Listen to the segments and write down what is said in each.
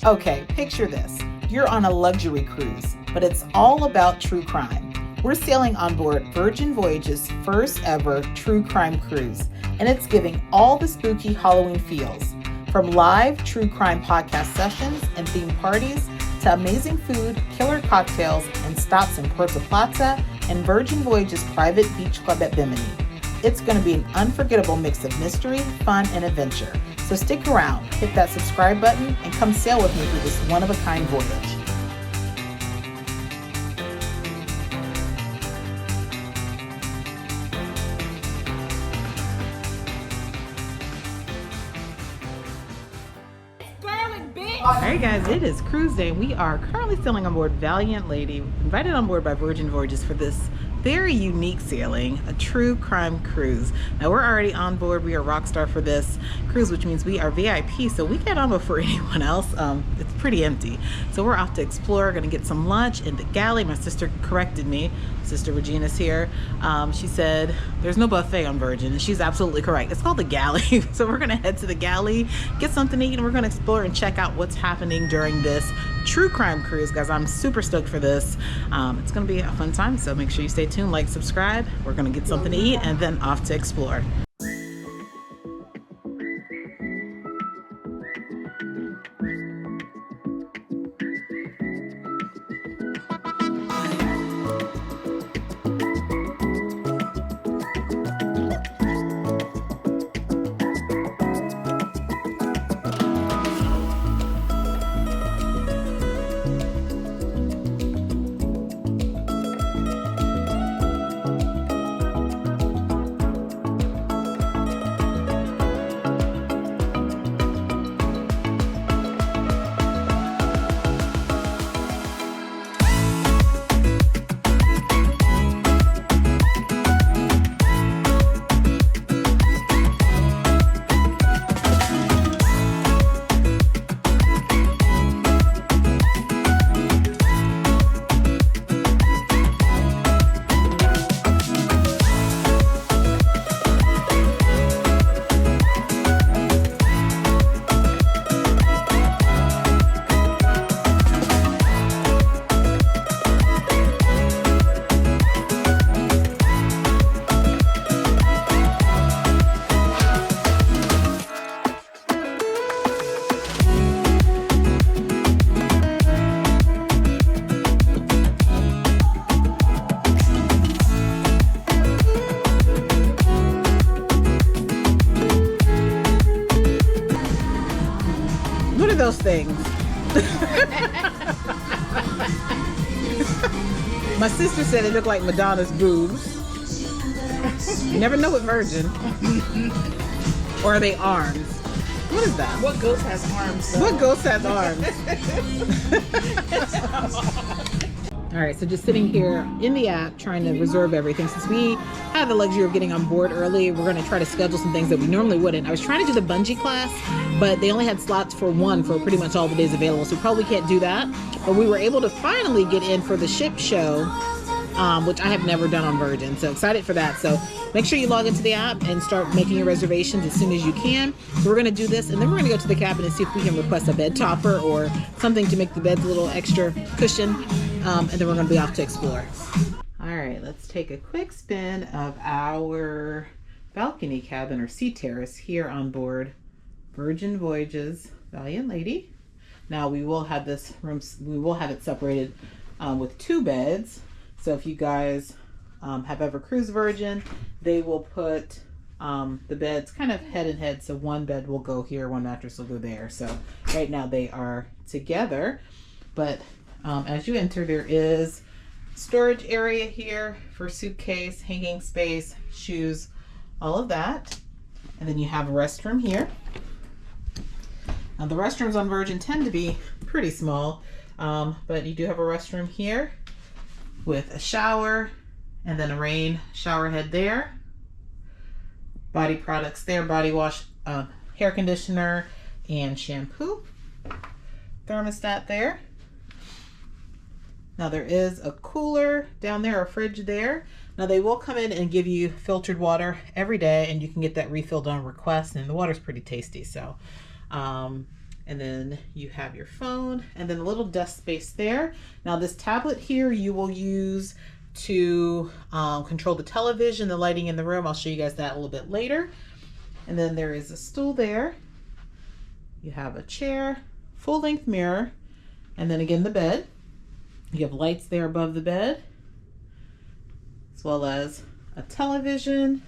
Okay, picture this. You're on a luxury cruise, but it's all about true crime. We're sailing on board Virgin Voyages' first ever true crime cruise, and it's giving all the spooky Halloween feels. From live true crime podcast sessions and themed parties to amazing food, killer cocktails, and stops in Puerto Plata and Virgin Voyages' private beach club at Bimini. It's going to be an unforgettable mix of mystery, fun, and adventure. So stick around, hit that subscribe button, and come sail with me through this one-of-a-kind voyage. Alright guys, it is cruise day. We are currently sailing on board Valiant Lady, invited on board by Virgin Voyages for this very unique sailing, a true crime cruise. Now we're already on board. We are Rockstar for this cruise, which means we are VIP, so we get on before anyone else. It's pretty empty. So we're off to explore, gonna get some lunch in the galley. My sister corrected me. Sister Regina's here. She said there's no buffet on Virgin, and she's absolutely correct. It's called the galley. So we're gonna head to the galley, get something to eat, and we're gonna explore and check out what's happening during this true crime cruise. Guys, I'm super stoked for this. It's gonna be a fun time, so make sure you stay tuned, like, subscribe. We're gonna get something to eat and then off to explore. Those things. My sister said it looked like Madonna's boobs. You never know with Virgin. Or are they arms? What is that? What ghost has arms? Though? What ghost has arms? All right, so just sitting here in the app trying to reserve everything. Since we had the luxury of getting on board early, we're going to try to schedule some things that we normally wouldn't. I was trying to do the bungee class, but they only had slots for one for pretty much all the days available, so we probably can't do that. But we were able to finally get in for the ship show, which I have never done on Virgin, so excited for that. So make sure you log into the app and start making your reservations as soon as you can. So we're going to do this, and then we're going to go to the cabin and see if we can request a bed topper or something to make the beds a little extra cushion. And then we're going to be off to explore. All right, let's take a quick spin of our balcony cabin or sea terrace here on board Virgin Voyages Valiant Lady. Now we will have this room, we will have it separated with two beds. So if you guys have ever cruised Virgin, they will put the beds kind of head and head. So one bed will go here, one mattress will go there. So right now they are together, but as you enter, there is storage area here for suitcase, hanging space, shoes, all of that. And then you have a restroom here. Now the restrooms on Virgin tend to be pretty small, but you do have a restroom here with a shower and then a rain shower head there. Body products there, body wash, hair conditioner, and shampoo. Thermostat there. Now there is a cooler down there, a fridge there. Now they will come in and give you filtered water every day, and you can get that refilled on request, and the water's pretty tasty. So And then you have your phone and then a little desk space there. Now this tablet here you will use to control the television, the lighting in the room. I'll show you guys that a little bit later. And then there is a stool there. You have a chair, full-length mirror, and then again the bed. You have lights there above the bed, as well as a television.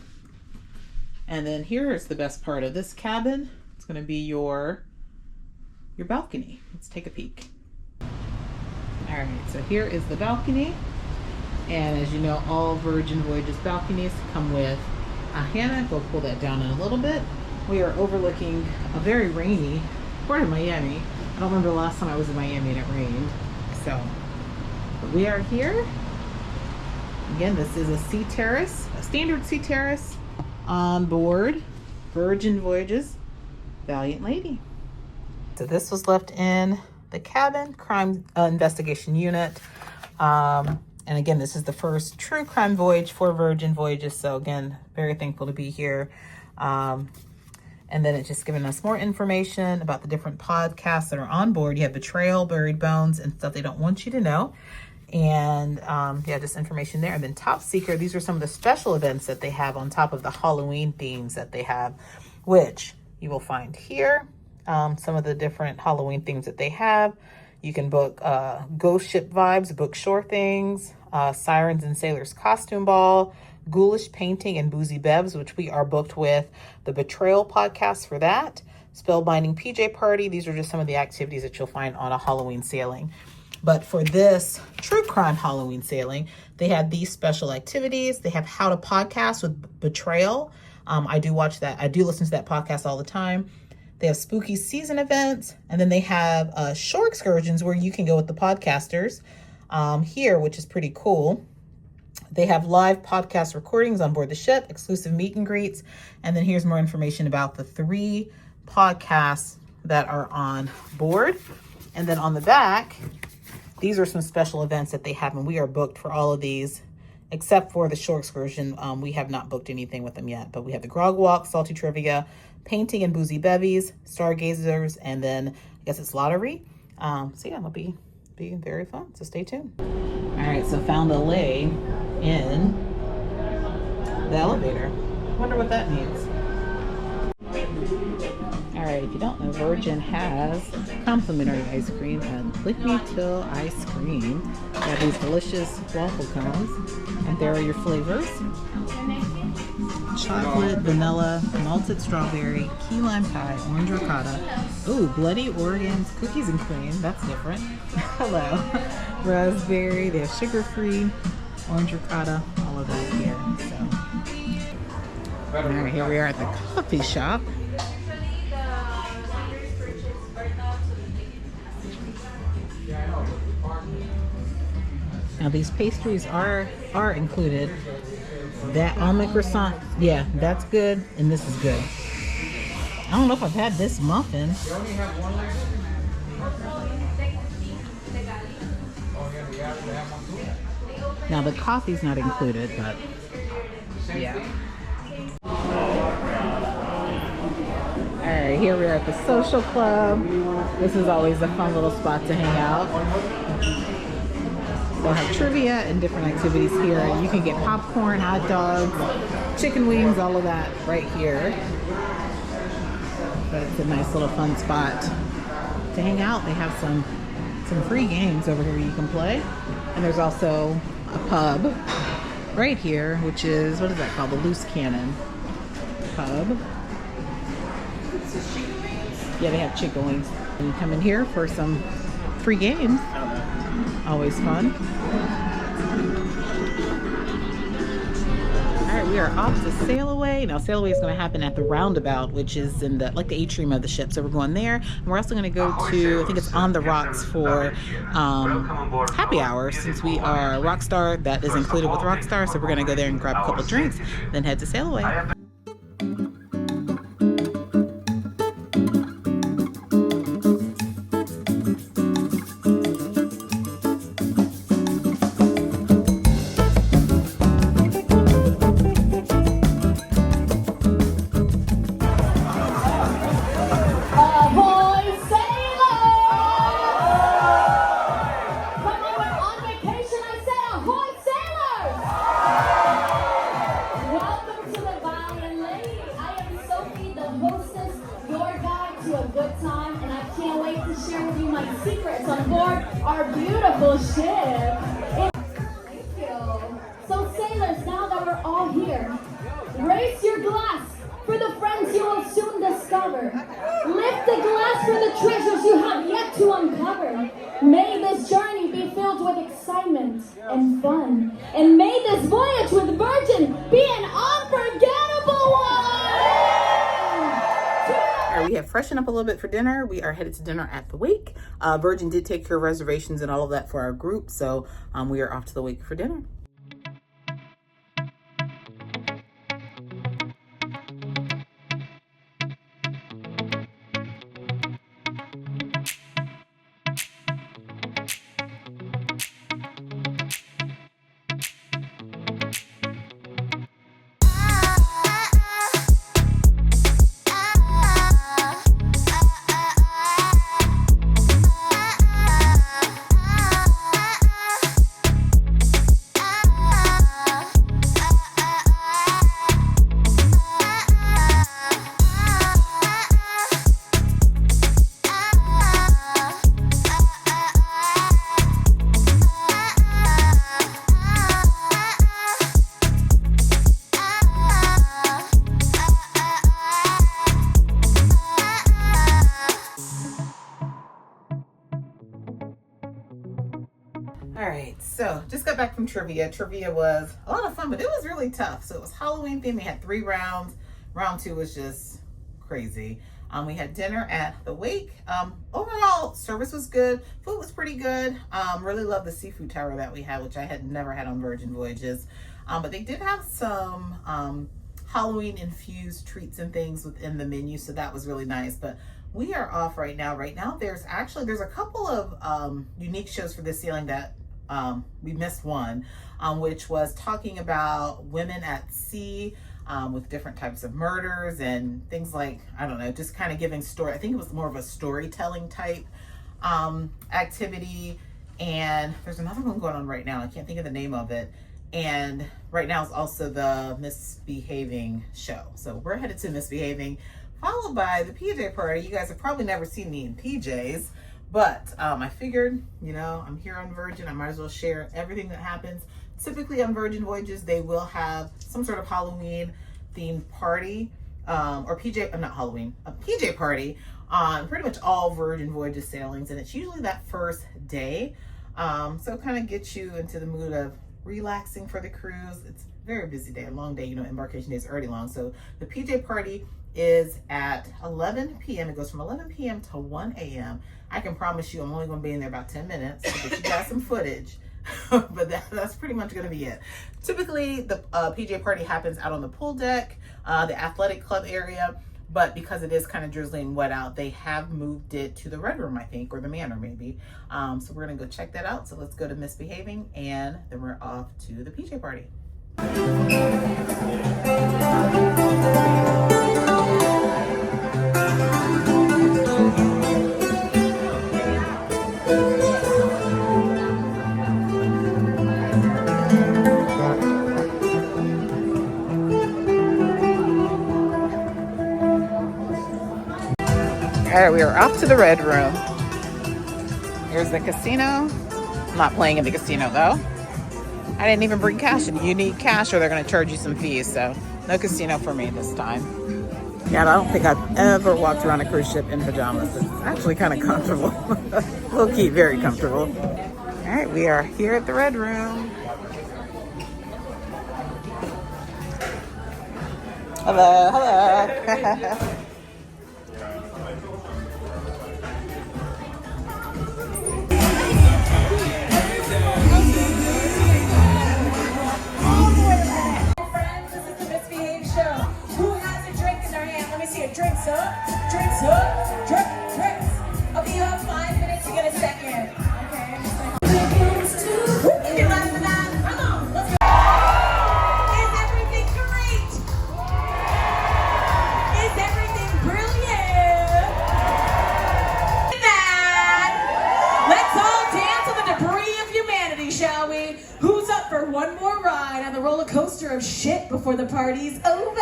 And then here is the best part of this cabin. It's going to be your balcony. Let's take a peek. All right, so here is the balcony. And as you know, all Virgin Voyages balconies come with a hammock. We'll pull that down in a little bit. We are overlooking a very rainy part of Miami. I don't remember the last time I was in Miami and it rained. So, but we are here. Again, this is a sea terrace, a standard sea terrace on board Virgin Voyages Valiant Lady. So this was left in the cabin, crime investigation unit. And again, this is the first true crime voyage for Virgin Voyages. So again, very thankful to be here. And then it's just giving us more information about the different podcasts that are on board. You have Betrayal, Buried Bones, and stuff they don't want you to know. And yeah, just information there. And then Top Secret, these are some of the special events that they have on top of the Halloween themes that they have, which you will find here. Some of the different Halloween themes that they have. You can book Ghost Ship Vibes, Book Shore Things, Sirens and Sailors Costume Ball, Ghoulish Painting and Boozy Bevs, which we are booked with the Betrayal podcast for that. Spellbinding PJ Party. These are just some of the activities that you'll find on a Halloween sailing. But for this true crime Halloween sailing, they have these special activities. They have How to Podcast with Betrayal. I do watch that. I do listen to that podcast all the time. They have spooky season events, and then they have shore excursions where you can go with the podcasters here, which is pretty cool. They have live podcast recordings on board the ship, exclusive meet and greets, and then here's more information about the 3 podcasts that are on board. And then on the back, these are some special events that they have, and we are booked for all of these, except for the shore excursion. We have not booked anything with them yet, but we have the Grog Walk, Salty Trivia, Painting and Boozy Bevies, Stargazers, and then I guess it's Lottery. So yeah, it'll be very fun, so stay tuned. All right, so found a lay in the elevator. Wonder what that means. All right, if you don't know, Virgin has complimentary ice cream and Lick Me Till Ice Cream. They have these delicious waffle cones, and there are your flavors. Chocolate, vanilla, malted strawberry, key lime pie, orange ricotta. Ooh, Bloody Oregon's cookies and cream. That's different. Hello. Raspberry. They have sugar-free, orange ricotta, all of that here. So, all right, here we are at the coffee shop. Now these pastries are included. That almond croissant, yeah, that's good, and this is good. I don't know if I've had this muffin. Now the coffee's not included, but yeah. All right, here we are at the social club. This is always a fun little spot to hang out. They'll have trivia and different activities here. You can get popcorn, hot dogs, chicken wings, all of that right here. But it's a nice little fun spot to hang out. They have some free games over here you can play. And there's also a pub right here, which is, what is that called? The Loose Cannon Pub. Yeah, they have chicken wings. And you come in here for some free games. Always fun. All right, we are off to sail away. Now, sail away is going to happen at the roundabout, which is in the the atrium of the ship. So we're going there. And we're also going to go to, I think it's On the Rocks for happy hour, since we are Rockstar. That is included with Rockstar. So we're going to go there and grab a couple drinks, then head to sail away. Boys, say to a good time, and I can't wait to share with you my secrets on board our beautiful ship. Thank you. So sailors, now that we're all here, raise your glass for the friends you will soon discover. Lift the glass for the treasures you have yet to uncover. May this journey be filled with excitement and fun. And may this voyage with Virgin be an unforgettable one! All right, we have freshened up a little bit for dinner. We are headed to dinner at the Wake. Virgin did take care of reservations and all of that for our group, so we are off to the Wake for dinner. So just got back from trivia. Trivia was a lot of fun, but it was really tough. So it was Halloween themed. We had 3 rounds. Round 2 was just crazy. We had dinner at the Wake. Overall, service was good. Food was pretty good. Really loved the seafood tower that we had, which I had never had on Virgin Voyages. But they did have some Halloween infused treats and things within the menu, so that was really nice. But we are off right now. Right now, there's a couple of unique shows for this sailing that we missed one, which was talking about women at sea with different types of murders and things like, I don't know, just kind of giving story. I think it was more of a storytelling type activity. And there's another one going on right now. I can't think of the name of it. And right now is also the Misbehaving show. So we're headed to Misbehaving, followed by the PJ party. You guys have probably never seen me in PJs. But I figured, you know, I'm here on Virgin. I might as well share everything that happens. Typically on Virgin Voyages, they will have some sort of Halloween themed party, or not Halloween, a PJ party on pretty much all Virgin Voyages sailings. And it's usually that first day. So it kind of gets you into the mood of relaxing for the cruise. It's a very busy day, a long day. You know, embarkation day is already long. So the PJ party is at 11 p.m. It goes from 11 p.m. to 1 a.m. I can promise you I'm only going to be in there about 10 minutes to get you guys some footage. But that's pretty much going to be it. Typically, the PJ party happens out on the pool deck, the athletic club area. But because it is kind of drizzling wet out, they have moved it to the Red Room, I think, or the Manor maybe. So we're going to go check that out. So let's go to Misbehaving, and then we're off to the PJ party. All right, we are off to the Red Room. Here's the casino. I'm not playing in the casino though. I didn't even bring cash, and you need cash or they're gonna charge you some fees, so no casino for me this time. Yeah, I don't think I've ever walked around a cruise ship in pajamas. It's actually kind of comfortable. Low key, very comfortable. All right, we are here at the Red Room. Hello, hello. Drinks up, drinks up, drinks. I'll be up 5 minutes to get a second. Okay. You're laughing at. Come on, let's go. Is everything great? Is everything brilliant? Let's all dance on the debris of humanity, shall we? Who's up for one more ride on the roller coaster of shit before the party's over?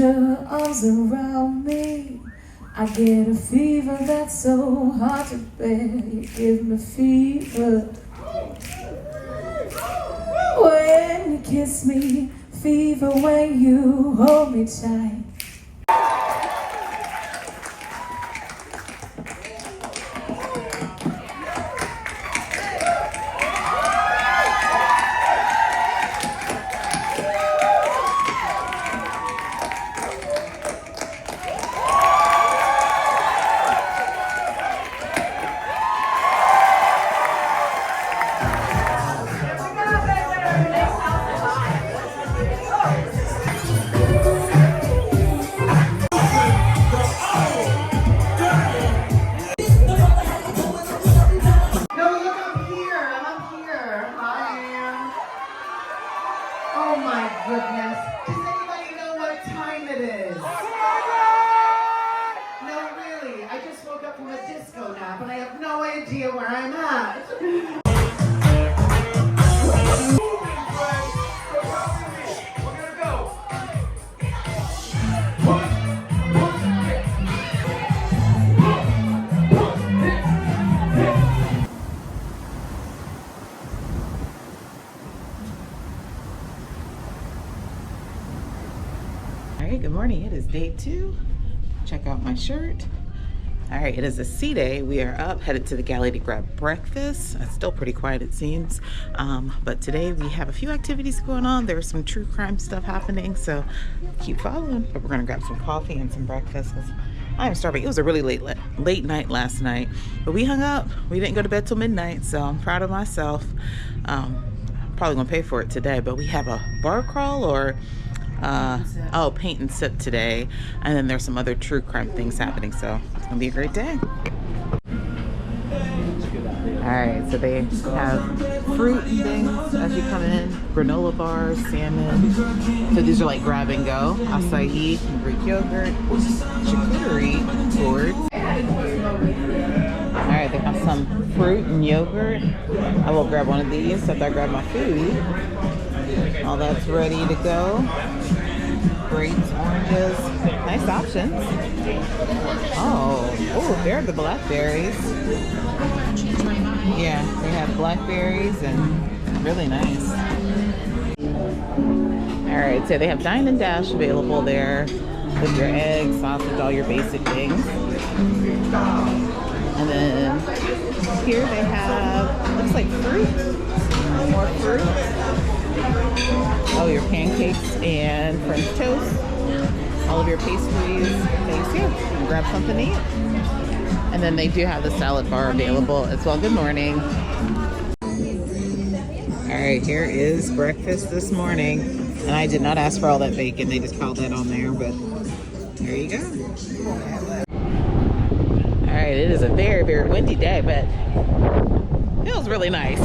your arms around me, I get a fever that's so hard to bear. You give me fever when you kiss me, fever when you hold me tight. Oh my goodness. Does anybody know what time it is? No, really. I just woke up from a disco nap and I have no idea where I'm at. All right, good morning. It is day 2. Check out my shirt. All right, it is a sea day. We are up, headed to the galley to grab breakfast. It's still pretty quiet, it seems. But today we have a few activities going on. There's some true crime stuff happening, so keep following. But we're gonna grab some coffee and some breakfast because I am starving. It was a really late night last night, but we hung up. We didn't go to bed till midnight, so I'm proud of myself. Probably gonna pay for it today, but we have a bar crawl or paint and sip today, and then there's some other true crime things happening, so it's gonna be a great day. All right, so they have fruit and things as you come in, granola bars, salmon. So these are like grab and go, acai, Greek yogurt, charcuterie boards. All right, they have some fruit and yogurt. I will grab one of these after I grab my food. All that's ready to go. Grapes, oranges, nice options. Oh, there are the blackberries. Yeah, they have blackberries and really nice. All right, so they have Dine and Dash available there with your eggs, sausage, all your basic things. And then here they have, looks like fruit, more fruit. Oh, your pancakes and French toast, all of your pastries, things here. You can grab something to eat. And then they do have the salad bar available as well. Good morning. All right, here is breakfast this morning. And I did not ask for all that bacon. They just piled that on there, but there you go. All right, it is a very, very windy day, but it feels really nice.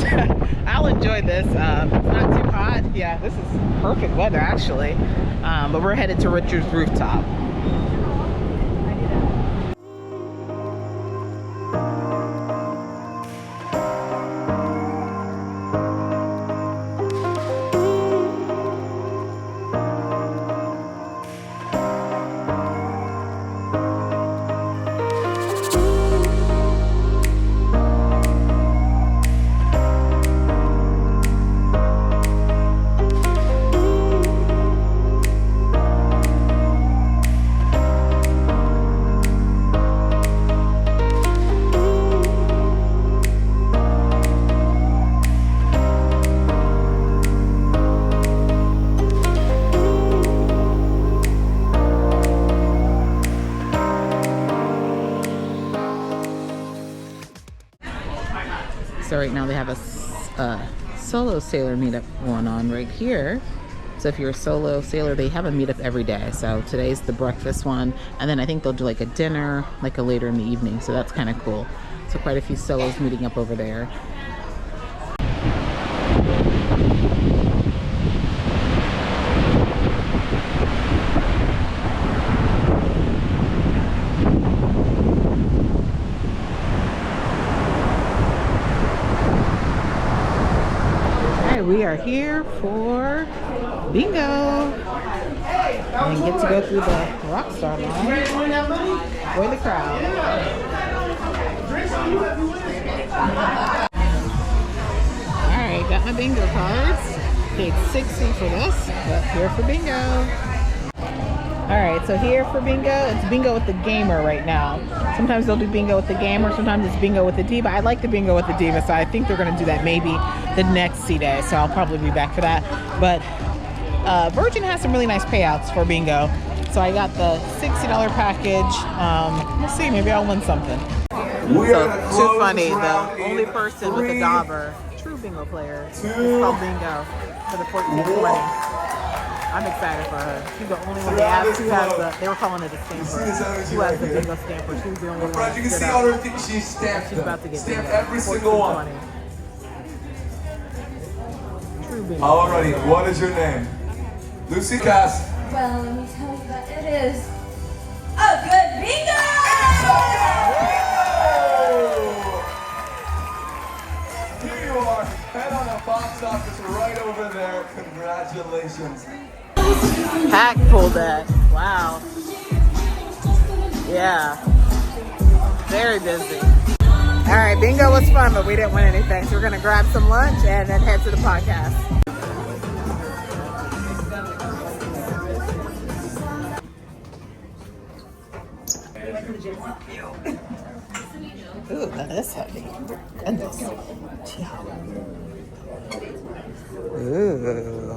I'll enjoy this. It's not too hot. Yeah, this is perfect weather actually. But we're headed to Richard's Rooftop. So right now they have a solo sailor meetup going on right here. So if you're a solo sailor, they have a meetup every day. So today's the breakfast one, and then I think they'll do like a dinner like a later in the evening. So that's kind of cool. So quite a few solos meeting up over there. We are here for bingo. and get to go through the Rockstar line. Boy, the crowd. Alright, got my bingo cards. Paid $60 for this, but here for bingo. Alright, so here for bingo, it's bingo with the gamer right now. Sometimes they'll do bingo with the gamer, sometimes it's bingo with the diva. I like the bingo with the diva, so I think they're going to do that maybe the next C-Day, so I'll probably be back for that. But Virgin has some really nice payouts for bingo. So I got the $60 package. We'll see, maybe I'll win something. So, too funny, the only person with a dauber, true bingo player, is called bingo for the 1420. I'm excited for her. She's the only one they asked who has the, they were calling it a stamper. Who has the bingo stamper? She was the only one. You can see all her things she's stamped. She's about to get stamped bingo. every single one. True bingo. Alrighty, what is your name? Lucy Cass. Well, let me tell you that it is a good bingo! Here you are. Head on a box office right over there. Congratulations. Pack pulled that. Wow. Yeah. Very busy. All right, bingo was fun, but we didn't win anything. So we're going to grab some lunch and then head to the podcast. Ooh, that is heavy. Goodness. Ooh,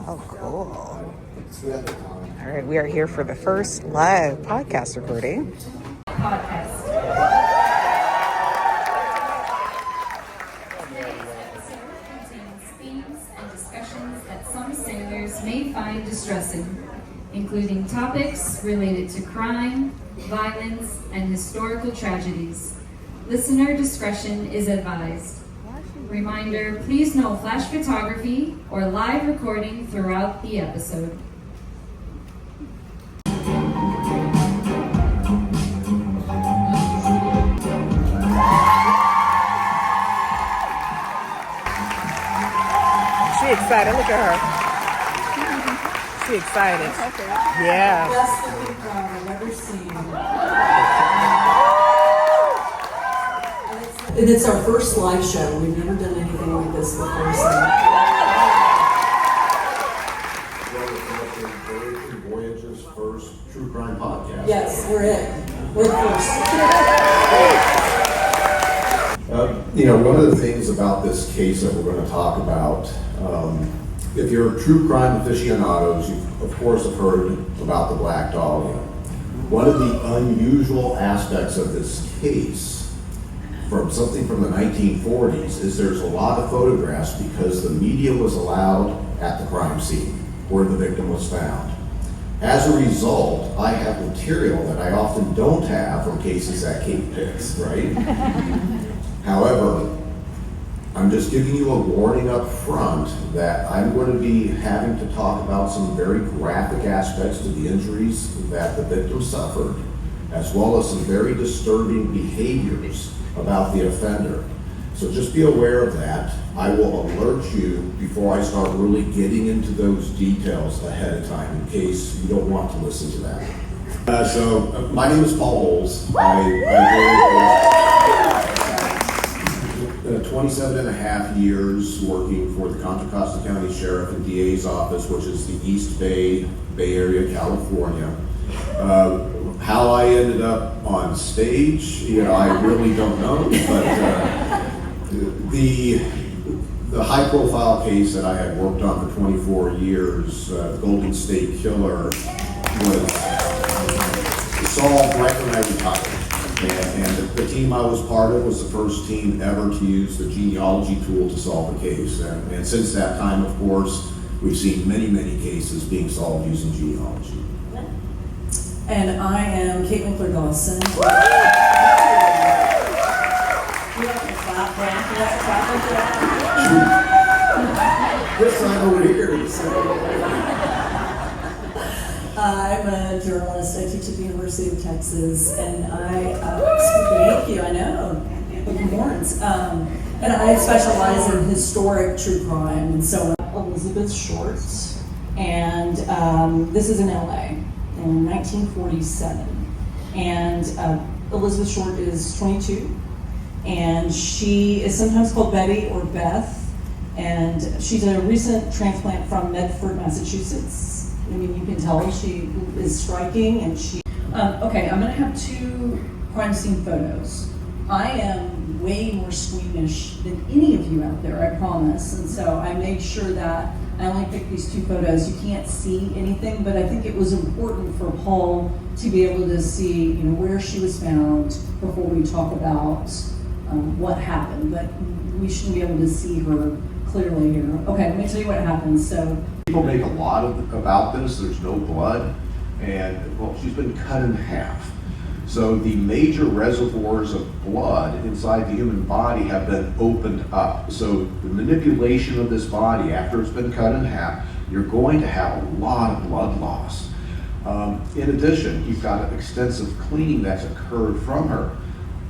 how cool. All right, we are here for the first live podcast recording. Podcast. Today's episode contains themes and discussions that some sailors may find distressing, including topics related to crime, violence, and historical tragedies. Listener discretion is advised. Reminder, please no flash photography or live recording throughout the episode. She excited, look at her. She excited. Yeah. Best looking crowd I've ever seen. And it's our first live show. We've never done anything like this before. So. Virgin Voyages' first true crime podcast. Yes, we're it. We're the One of the things about this case that we're going to talk about, if you're true crime aficionados, you of course have heard about the Black Dahlia. One of the unusual aspects of this case, from something from the 1940s, is there's a lot of photographs because the media was allowed at the crime scene where the victim was found. As a result, I have material that I often don't have from cases at Cape Picks, right? However, I'm just giving you a warning up front that I'm going to be having to talk about some very graphic aspects to the injuries that the victim suffered, as well as some very disturbing behaviors about the offender. So just be aware of that. I will alert you before I start really getting into those details ahead of time in case you don't want to listen to that. My name is Paul Holes. I 27 and a half years working for the Contra Costa County Sheriff and DA's office, which is the East Bay Area, California. How I ended up on stage, I really don't know, but the high profile case that I had worked on for 24 years, the Golden State Killer, was solved right when I retired. And the team I was part of was the first team ever to use the genealogy tool to solve a case. And since that time, of course, we've seen many, many cases being solved using genealogy. And I am Kate Winkler-Dawson. This time over here. I'm a journalist. I teach at the University of Texas, and thank you, I know, looking horns. And I specialize in historic true crime, and so Elizabeth Short And this is in LA in 1947. And Elizabeth Short is 22. And she is sometimes called Betty or Beth. And she's a recent transplant from Medford, Massachusetts. I mean, you can tell she is striking, and she... okay, I'm gonna have 2 crime scene photos. I am way more squeamish than any of you out there, I promise. And so I made sure that I only picked these 2 photos. You can't see anything, but I think it was important for Paul to be able to see, you know, where she was found before we talk about what happened. But we should be able to see her clearly here. Okay, let me tell you what happened. So People make a lot about this. There's no blood, and well, she's been cut in half. So the major reservoirs of blood inside the human body have been opened up. So the manipulation of this body after it's been cut in half, you're going to have a lot of blood loss. In addition, you've got an extensive cleaning that's occurred from her.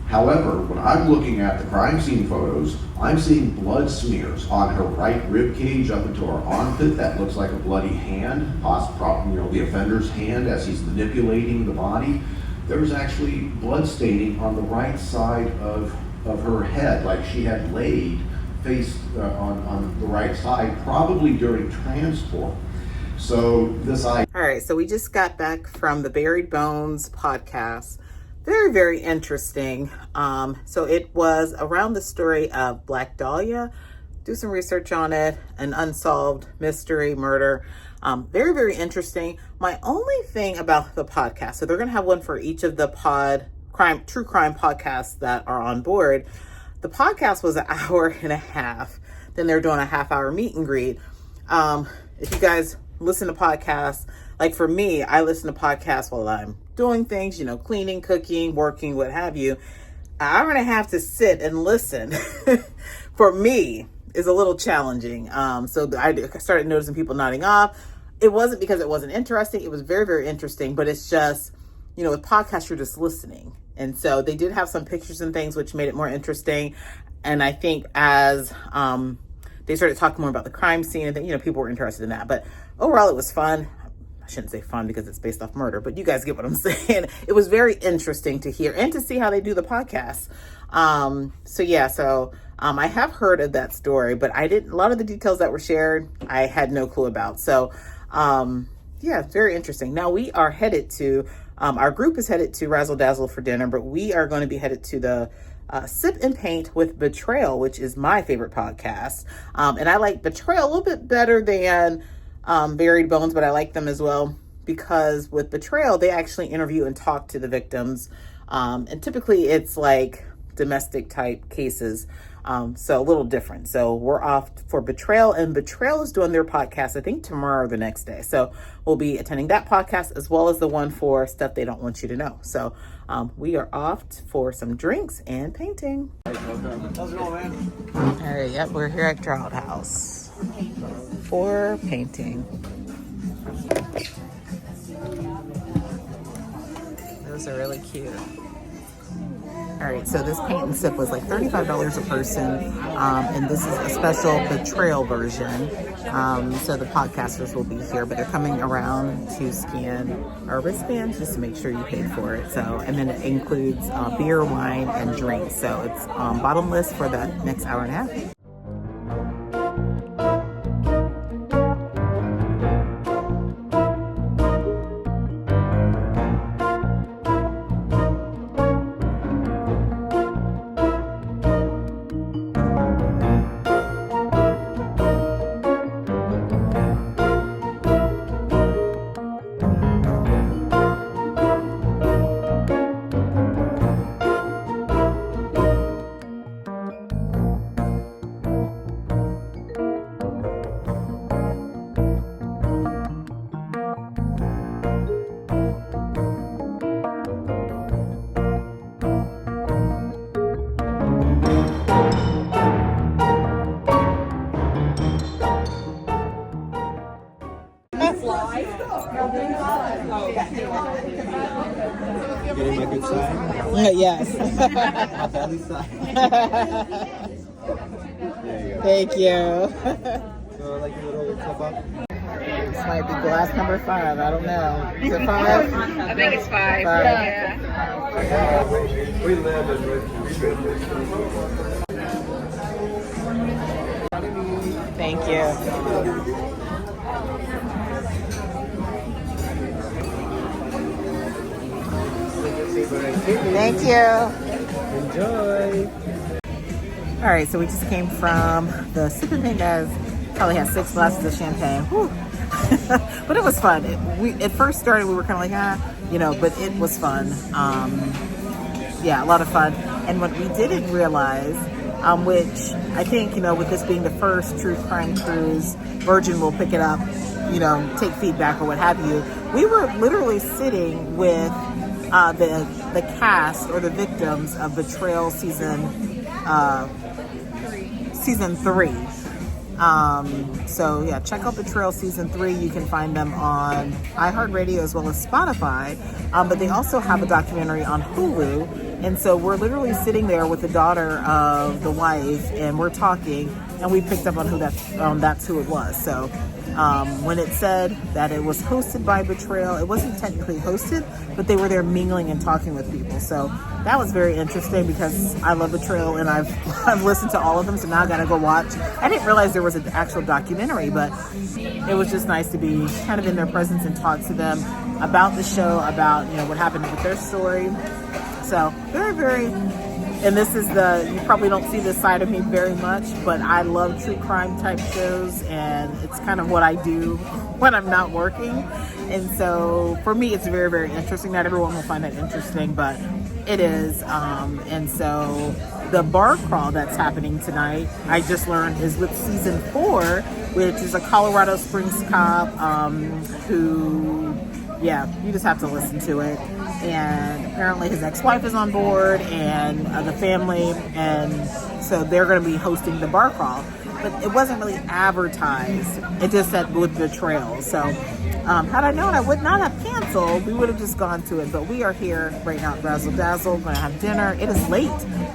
However, when I'm looking at the crime scene photos, I'm seeing blood smears on her right rib cage up into her armpit that looks like a bloody hand, possibly, you know, the offender's hand as he's manipulating the body. There's actually blood staining on the right side of her head, like she had laid face on the right side, probably during transport. So all right, so we just got back from the Buried Bones podcast. Very, very interesting. So it was around the story of Black Dahlia. Do some research on it, an unsolved mystery murder. Very, very interesting. My only thing about the podcast, so they're going to have one for each of the true crime podcasts that are on board. The podcast was an hour and a half. Then they're doing a half-hour meet and greet. If you guys listen to podcasts, like for me, I listen to podcasts while I'm doing things, you know, cleaning, cooking, working, what have you. An hour and a half to sit and listen for me is a little challenging. So I started noticing people nodding off. It wasn't because it wasn't interesting. It was very, very interesting, but it's just, you know, with podcasts, you're just listening. And so they did have some pictures and things, which made it more interesting. And I think as they started talking more about the crime scene, and you know, people were interested in that. But overall, it was fun. I shouldn't say fun because it's based off murder, but you guys get what I'm saying. It was very interesting to hear and to see how they do the podcast. So I have heard of that story, but a lot of the details that were shared, I had no clue about. So, it's very interesting. Now we are headed to, our group is headed to Razzle Dazzle for dinner, but we are going to be headed to the Sip and Paint with Betrayal, which is my favorite podcast. And I like Betrayal a little bit better than Buried Bones, but I like them as well because with Betrayal, they actually interview and talk to the victims. And typically it's like domestic type cases. So a little different. So we're off for Betrayal, and Betrayal is doing their podcast, I think tomorrow or the next day. So we'll be attending that podcast as well as the one for Stuff They Don't Want You to Know. So we are off for some drinks and painting. How's it going, man? All right, yep, we're here at Drought House for painting. Those are really cute. All right, so this paint and sip was like $35 a person, and this is a special Betrayal version. So the podcasters will be here, but they're coming around to scan our wristbands just to make sure you paid for it. So, and then it includes beer, wine, and drinks. So it's bottomless for the next hour and a half. Getting my good side? Yes. My belly side. There you go. Thank you. So like a little cup up. This might be glass number 5. I don't know. Is it 5? I think it's 5. Yeah. We live in Thank you. Thank you. Enjoy. All right, so we just came from the sipping thing that probably had 6 glasses of champagne. Whew. But it was fun. It first started, we were kind of like, but it was fun. Yeah, a lot of fun. And what we didn't realize, which I think, with this being the first true crime cruise, Virgin will pick it up, take feedback or what have you. We were literally sitting with the cast or the victims of Betrayal season 3. So yeah, check out Betrayal season 3. You can find them on iHeartRadio as well as Spotify. But they also have a documentary on Hulu. And so we're literally sitting there with the daughter of the wife, and we're talking, and we picked up on who that's who it was. So when it said that it was hosted by Betrayal, it wasn't technically hosted, but they were there mingling and talking with people. So that was very interesting because I love Betrayal and I've listened to all of them. So now I got to go watch. I didn't realize there was an actual documentary, but it was just nice to be kind of in their presence and talk to them about the show, about, what happened with their story. So very, very, and this is you probably don't see this side of me very much, but I love true crime type shows, and it's kind of what I do when I'm not working. And so for me, it's very, very interesting. Not everyone will find that interesting, but it is. And so the bar crawl that's happening tonight, I just learned, is with season 4, which is a Colorado Springs cop who, you just have to listen to it. And apparently his ex-wife is on board, and the family, and so they're going to be hosting the bar crawl. But it wasn't really advertised. It just said with Betrayal. So had I known, I would not have canceled. We would have just gone to it. But we are here right now at Razzle Dazzle. We're going to have dinner. It is late.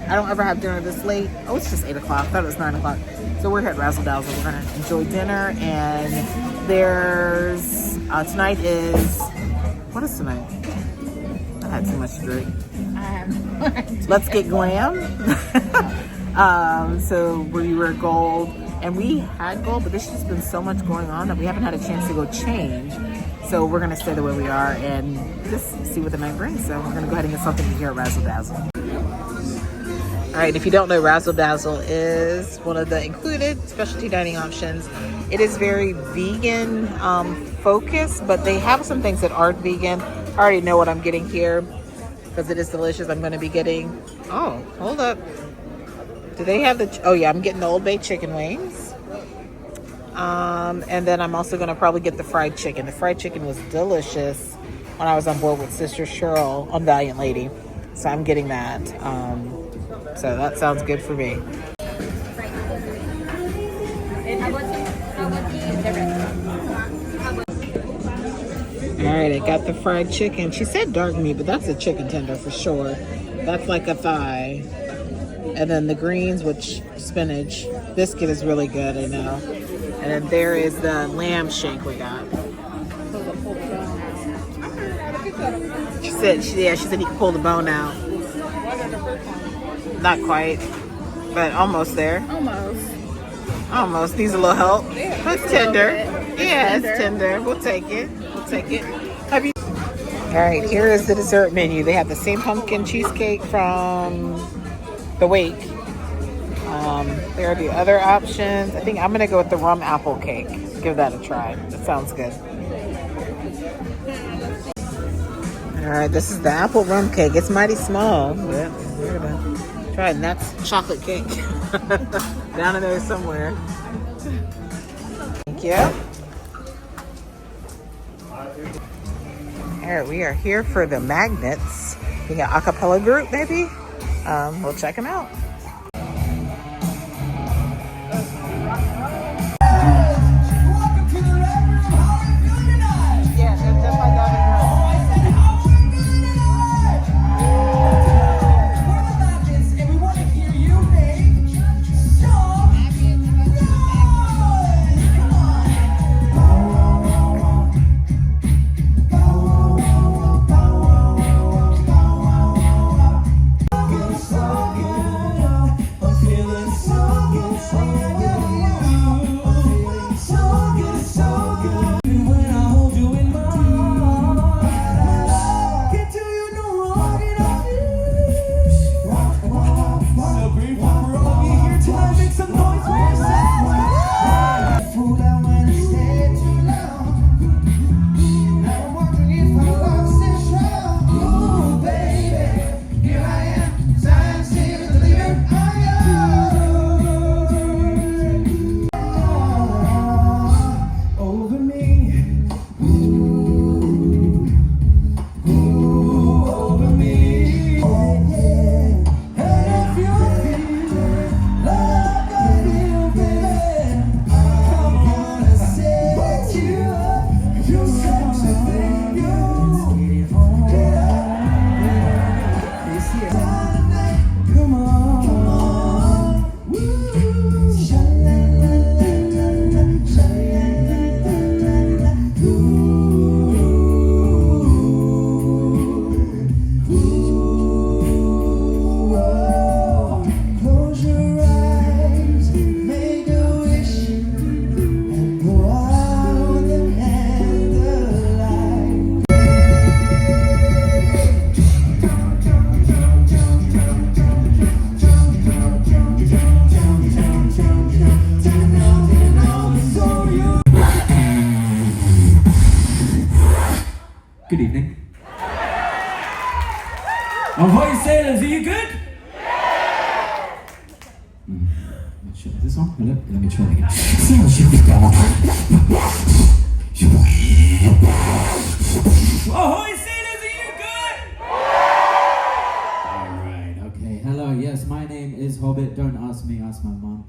I don't ever have dinner this late. Oh, it's just 8 o'clock. I thought it was 9 o'clock. So we're here at Razzle Dazzle. We're going to enjoy dinner. And there's tonight is, what is tonight? I had too much to drink. Let's get glam. So we were gold, and we had gold, but there's just been so much going on that we haven't had a chance to go change. So we're going to stay the way we are and just see what the night brings. So we're going to go ahead and get something to hear at Razzle Dazzle. All right, if you don't know, Razzle Dazzle is one of the included specialty dining options. It is very vegan focused, but they have some things that aren't vegan. I already know what I'm getting here because it is delicious. I'm going to be getting, oh, hold up. Do they have I'm getting the Old Bay chicken wings. And then I'm also going to probably get the fried chicken. The fried chicken was delicious when I was on board with Sister Cheryl on Valiant Lady. So I'm getting that. So that sounds good for me. All right, I got the fried chicken. She said dark meat, but that's a chicken tender for sure. That's like a thigh. And then the greens, which spinach. Biscuit is really good, I know. And then there is the lamb shake we got. She said you can pull the bone out. Not quite, but almost there. Almost. Needs a little help. Yeah, it's tender. Yeah, it's tender. We'll take it. Have you? All right, here is the dessert menu. They have the same pumpkin cheesecake from the Wake. There are the other options. I think I'm gonna go with the rum apple cake. Give that a try. That sounds good. All right, this is the apple rum cake. It's mighty small. Yeah, we're gonna try it. And that's chocolate cake. Down in there somewhere. Thank you. All right, we are here for the Magnets. We got a cappella group, maybe. We'll check them out. sailors, are you good? Is this on? Hello? Let me try it again. Ahoy, sailors, are you good? Alright, okay. Hello, yes, my name is Hobbit. Don't ask me, ask my mom.